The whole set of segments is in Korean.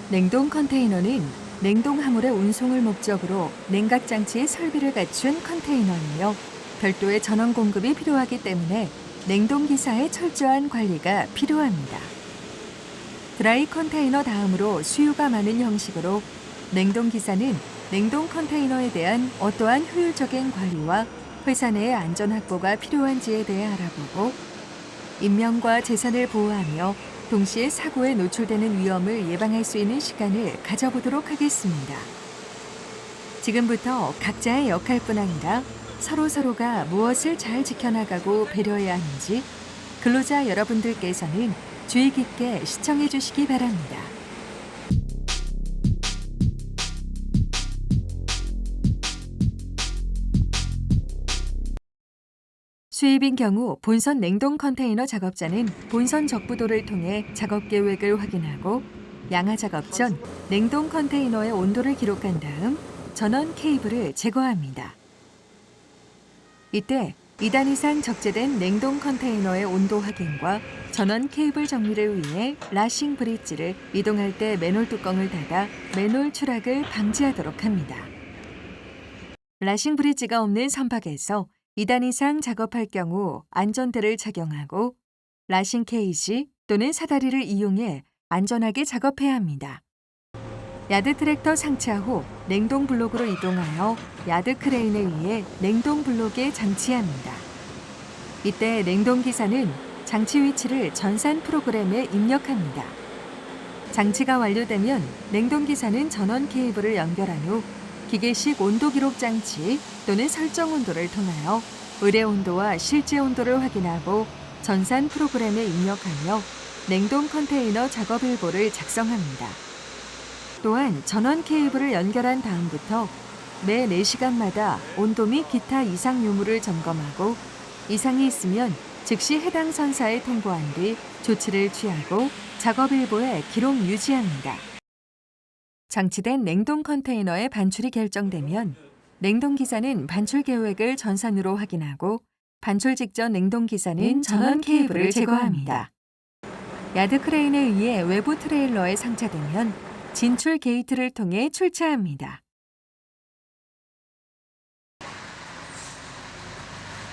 냉동 컨테이너는 냉동 화물의 운송을 목적으로 냉각 장치의 설비를 갖춘 컨테이너이며 별도의 전원 공급이 필요하기 때문에 냉동 기사의 철저한 관리가 필요합니다. 드라이 컨테이너 다음으로 수요가 많은 형식으로 냉동 기사는 냉동 컨테이너에 대한 어떠한 효율적인 관리와 회사 내의 안전 확보가 필요한지에 대해 알아보고 인명과 재산을 보호하며 동시에 사고에 노출되는 위험을 예방할 수 있는 시간을 가져보도록 하겠습니다. 지금부터 각자의 역할뿐 아니라 서로가 무엇을 잘 지켜나가고 배려해야 하는지 근로자 여러분들께서는 주의 깊게 시청해 주시기 바랍니다. 수입인 경우 본선 냉동 컨테이너 작업자는 본선 적부도를 통해 작업 계획을 확인하고 양하 작업 전 냉동 컨테이너의 온도를 기록한 다음 전원 케이블을 제거합니다. 이때 2단 이상 적재된 냉동 컨테이너의 온도 확인과 전원 케이블 정리를 위해 라싱 브릿지를 이동할 때 맨홀 뚜껑을 닫아 맨홀 추락을 방지하도록 합니다. 라싱 브릿지가 없는 선박에서 2단 이상 작업할 경우 안전대를 착용하고 라싱 케이지 또는 사다리를 이용해 안전하게 작업해야 합니다. 야드 트랙터 상차 후 냉동 블록으로 이동하여 야드 크레인에 의해 냉동 블록에 장치합니다. 이때 냉동 기사는 장치 위치를 전산 프로그램에 입력합니다. 장치가 완료되면 냉동 기사는 전원 케이블을 연결한 후 기계식 온도 기록 장치 또는 설정 온도를 통하여 의뢰 온도와 실제 온도를 확인하고 전산 프로그램에 입력하며 냉동 컨테이너 작업 일보를 작성합니다. 또한 전원 케이블을 연결한 다음부터 매 4시간마다 온도 및 기타 이상 유무를 점검하고 이상이 있으면 즉시 해당 선사에 통보한 뒤 조치를 취하고 작업 일보에 기록 유지합니다. 장치된 냉동 컨테이너의 반출이 결정되면 냉동 기사는 반출 계획을 전산으로 확인하고 반출 직전 냉동 기사는 전원 케이블을 제거합니다. 야드 크레인에 의해 외부 트레일러에 상차되면 진출 게이트를 통해 출차합니다.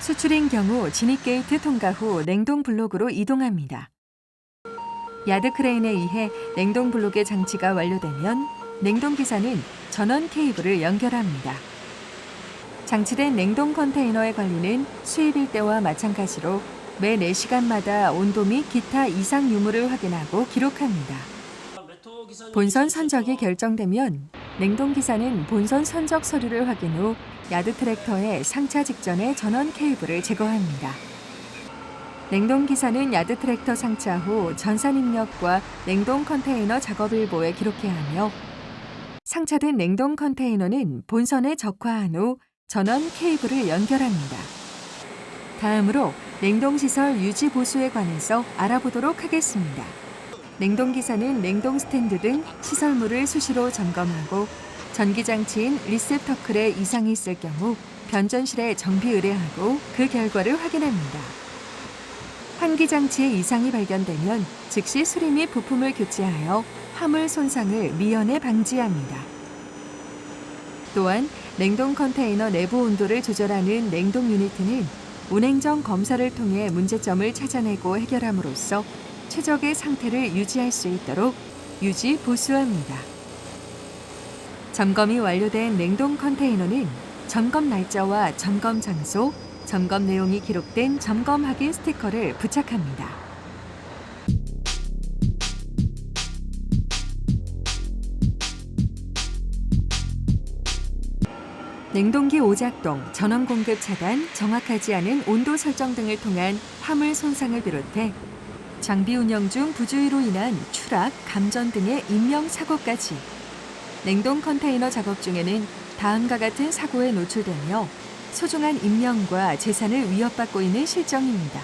수출인 경우 진입 게이트 통과 후 냉동 블록으로 이동합니다. 야드 크레인에 의해 냉동 블록의 장치가 완료되면 냉동 기사는 전원 케이블을 연결합니다. 장치된 냉동 컨테이너의 관리는 수입일 때와 마찬가지로 매 4시간마다 온도 및 기타 이상 유무를 확인하고 기록합니다. 본선 선적이 결정되면 냉동 기사는 본선 선적 서류를 확인 후 야드 트랙터에 상차 직전에 전원 케이블을 제거합니다. 냉동 기사는 야드 트랙터 상차 후 전산 입력과 냉동 컨테이너 작업 일보에 기록해야 하며 상차된 냉동 컨테이너는 본선에 적화한 후 전원 케이블을 연결합니다. 다음으로 냉동시설 유지 보수에 관해서 알아보도록 하겠습니다. 냉동기사는 냉동 스탠드 등 시설물을 수시로 점검하고 전기장치인 리셉터클에 이상이 있을 경우 변전실에 정비 의뢰하고 그 결과를 확인합니다. 환기장치에 이상이 발견되면 즉시 수리 및 부품을 교체하여 화물 손상을 미연에 방지합니다. 또한 냉동 컨테이너 내부 온도를 조절하는 냉동 유니트는 운행 전 검사를 통해 문제점을 찾아내고 해결함으로써 최적의 상태를 유지할 수 있도록 유지 보수합니다. 점검이 완료된 냉동 컨테이너는 점검 날짜와 점검 장소, 점검 내용이 기록된 점검 확인 스티커를 부착합니다. 냉동기 오작동, 전원 공급 차단, 정확하지 않은 온도 설정 등을 통한 화물 손상을 비롯해 장비 운영 중 부주의로 인한 추락, 감전 등의 인명 사고까지 냉동 컨테이너 작업 중에는 다음과 같은 사고에 노출되며 소중한 인명과 재산을 위협받고 있는 실정입니다.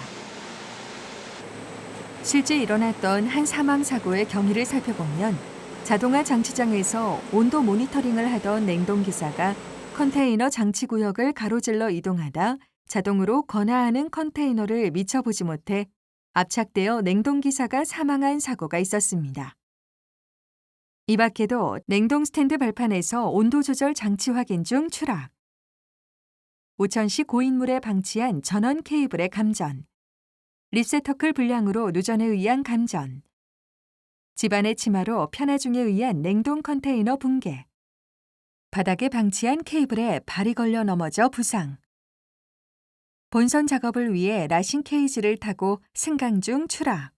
실제 일어났던 한 사망 사고의 경위를 살펴보면 자동화 장치장에서 온도 모니터링을 하던 냉동 기사가 컨테이너 장치 구역을 가로질러 이동하다 자동으로 건하하는 컨테이너를 미처 보지 못해 압착되어 냉동 기사가 사망한 사고가 있었습니다. 이 밖에도 냉동 스탠드 발판에서 온도 조절 장치 확인 중 추락. 오천시 고인물에 방치한 전원 케이블의 감전. 리셋터클 불량으로 누전에 의한 감전. 집안의 치마로 편하중에 의한 냉동 컨테이너 붕괴. 바닥에 방치한 케이블에 발이 걸려 넘어져 부상. 본선 작업을 위해 라싱 케이지를 타고 승강 중 추락.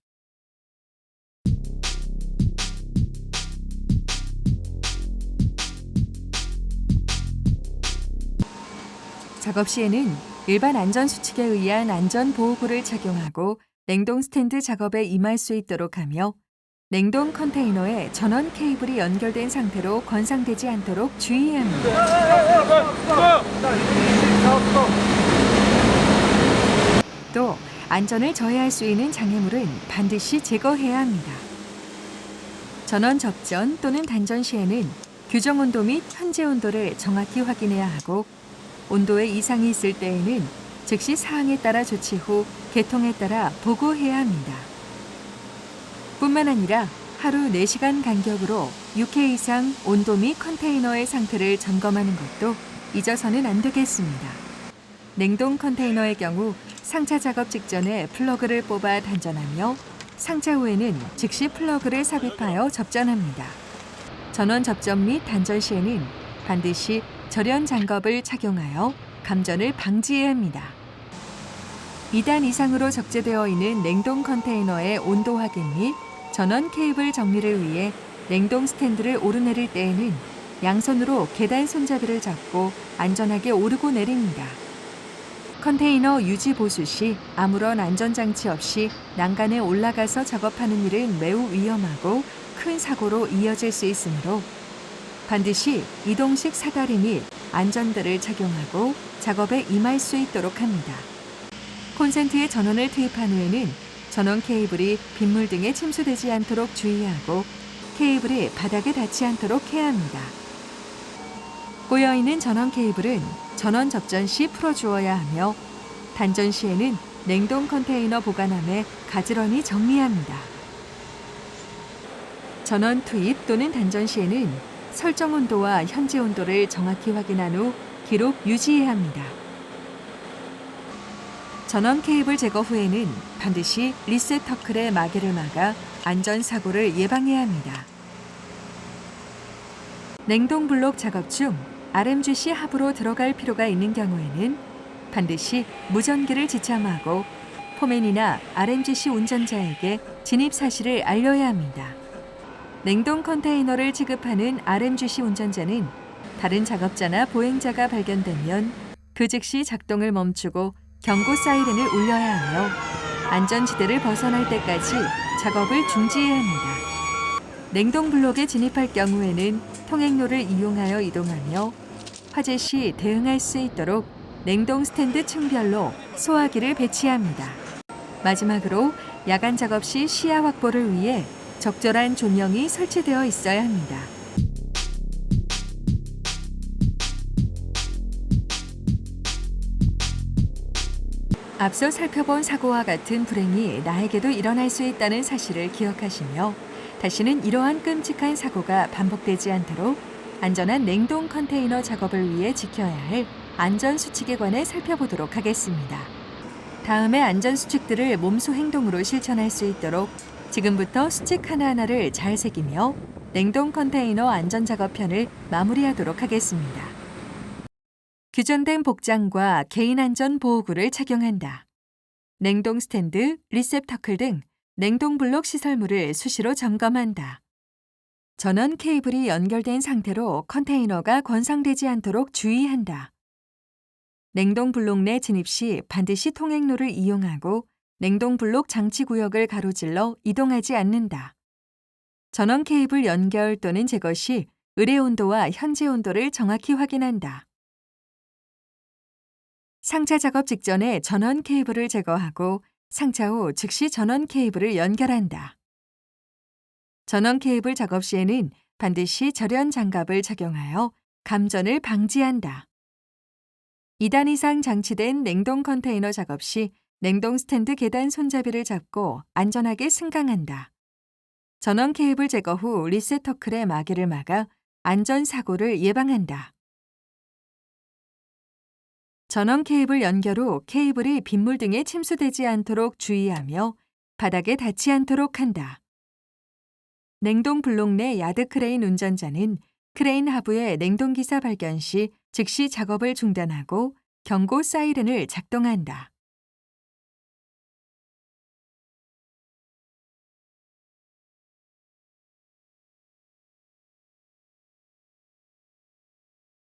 작업 시에는 일반 안전수칙에 의한 안전보호구를 착용하고 냉동 스탠드 작업에 임할 수 있도록 하며 냉동 컨테이너에 전원 케이블이 연결된 상태로 건상되지 않도록 주의해야 합니다. 또 안전을 저해할 수 있는 장애물은 반드시 제거해야 합니다. 전원 접전 또는 단전 시에는 규정 온도 및 현재 온도를 정확히 확인해야 하고 온도에 이상이 있을 때에는 즉시 사항에 따라 조치 후 개통에 따라 보고해야 합니다. 뿐만 아니라 하루 4시간 간격으로 6회 이상 온도 및 컨테이너의 상태를 점검하는 것도 잊어서는 안 되겠습니다. 냉동 컨테이너의 경우 상차 작업 직전에 플러그를 뽑아 단전하며 상차 후에는 즉시 플러그를 삽입하여 접전합니다. 전원 접전 및 단전 시에는 반드시 절연 장갑을 착용하여 감전을 방지해야 합니다. 2단 이상으로 적재되어 있는 냉동 컨테이너의 온도 확인 및 전원 케이블 정리를 위해 냉동 스탠드를 오르내릴 때에는 양손으로 계단 손잡이를 잡고 안전하게 오르고 내립니다. 컨테이너 유지 보수 시 아무런 안전장치 없이 난간에 올라가서 작업하는 일은 매우 위험하고 큰 사고로 이어질 수 있으므로 반드시 이동식 사다리 및 안전대를 착용하고 작업에 임할 수 있도록 합니다. 콘센트에 전원을 투입한 후에는 전원 케이블이 빗물 등에 침수되지 않도록 주의하고 케이블이 바닥에 닿지 않도록 해야 합니다. 꼬여있는 전원 케이블은 전원 접전 시 풀어주어야 하며 단전 시에는 냉동 컨테이너 보관함에 가지런히 정리합니다. 전원 투입 또는 단전 시에는 설정 온도와 현재 온도를 정확히 확인한 후 기록 유지해야 합니다. 전원 케이블 제거 후에는 반드시 리셋 터클의 마개를 막아 안전사고를 예방해야 합니다. 냉동 블록 작업 중 RMGC 합으로 들어갈 필요가 있는 경우에는 반드시 무전기를 지참하고 포맨이나 RMGC 운전자에게 진입 사실을 알려야 합니다. 냉동 컨테이너를 취급하는 RMGC 운전자는 다른 작업자나 보행자가 발견되면 그 즉시 작동을 멈추고 경고 사이렌을 울려야 하며 안전지대를 벗어날 때까지 작업을 중지해야 합니다. 냉동 블록에 진입할 경우에는 통행로를 이용하여 이동하며 화재 시 대응할 수 있도록 냉동 스탠드 층별로 소화기를 배치합니다. 마지막으로 야간 작업 시 시야 확보를 위해 적절한 조명이 설치되어 있어야 합니다. 앞서 살펴본 사고와 같은 불행이 나에게도 일어날 수 있다는 사실을 기억하시며 다시는 이러한 끔찍한 사고가 반복되지 않도록 안전한 냉동 컨테이너 작업을 위해 지켜야 할 안전수칙에 관해 살펴보도록 하겠습니다. 다음의 안전수칙들을 몸소 행동으로 실천할 수 있도록 지금부터 수칙 하나하나를 잘 새기며 냉동 컨테이너 안전작업편을 마무리하도록 하겠습니다. 규정된 복장과 개인안전보호구를 착용한다. 냉동 스탠드, 리셉터클 등 냉동 블록 시설물을 수시로 점검한다. 전원 케이블이 연결된 상태로 컨테이너가 건상되지 않도록 주의한다. 냉동 블록 내 진입 시 반드시 통행로를 이용하고 냉동 블록 장치 구역을 가로질러 이동하지 않는다. 전원 케이블 연결 또는 제거 시 의뢰 온도와 현재 온도를 정확히 확인한다. 상차 작업 직전에 전원 케이블을 제거하고 상차 후 즉시 전원 케이블을 연결한다. 전원 케이블 작업 시에는 반드시 절연 장갑을 착용하여 감전을 방지한다. 2단 이상 장치된 냉동 컨테이너 작업 시 냉동 스탠드 계단 손잡이를 잡고 안전하게 승강한다. 전원 케이블 제거 후 리셋 터클의 마개를 막아 안전사고를 예방한다. 전원 케이블 연결 후 케이블이 빗물 등에 침수되지 않도록 주의하며 바닥에 닿지 않도록 한다. 냉동 블록 내 야드 크레인 운전자는 크레인 하부의 냉동기사 발견 시 즉시 작업을 중단하고 경고 사이렌을 작동한다.